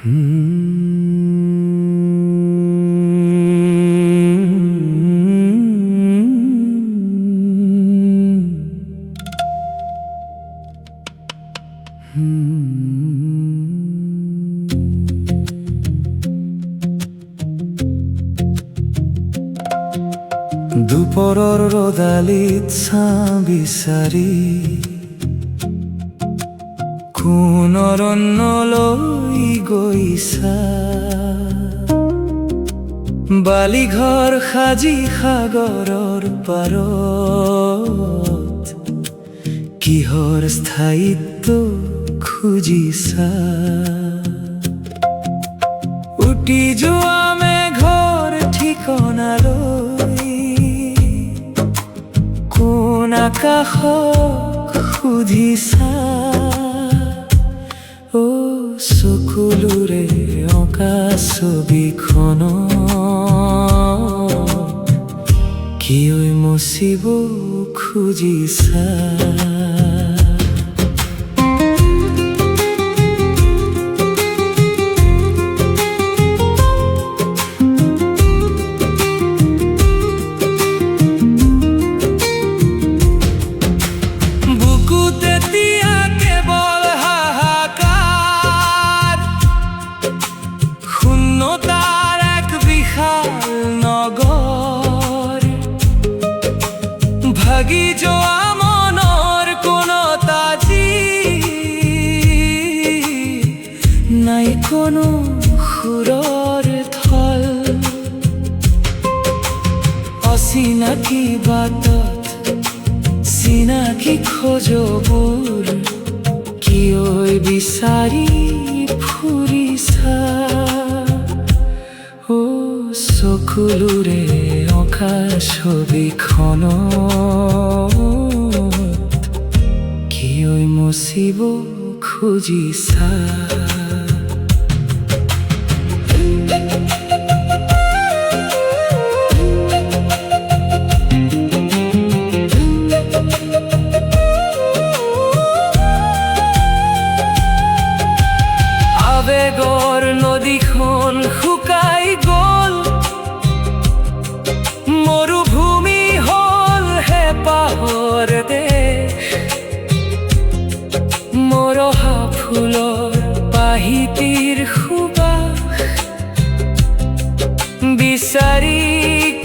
দুপৰৰ ৰ'দালিত ছাঁ বিচাৰি কোন অৰণ্যলৈ গৈছা, বালিঘৰ সাজি সাগৰৰ পাৰত কিহৰ স্থায়িত্ব খুজিছা। উটি যোৱা মেঘৰ ঠিকনালৈ কোন আকাশক সুধিছা। অ চকুলোৰে অঁকা ছবিখনক কিয় মচিব খুজিছা। ভাগি যোৱা মনৰ কোনো তাজি নাই, কোনো সুৰৰ থল। অচিনাকি বাটত চিনাকি খোজবোৰ কিয় বিচাৰি ফুৰিছা। অ চকুলোৰে অঁকা ছবিখনত কিয় মচিব খুজিছা। আবেগৰ নদীখন শুকাই গ'ল, মৰুভূমি হ'ল হেঁপাহৰ দেশ। মৰহা ফুলৰ পাহিটিৰ সুবাস বিচাৰি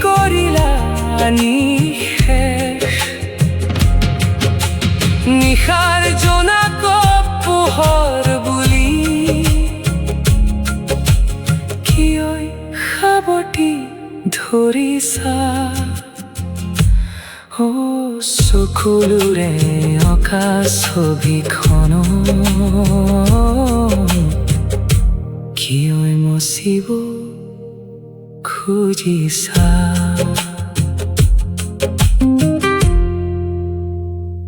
কৰিলা নিশেষ। নিশাৰ জোনাকক পোহৰ বুলি কিয় সাৱটি ধৰিছা। অ চকুলোৰে অঁকা ছবিখনক কিয় মচিব খুজিছা।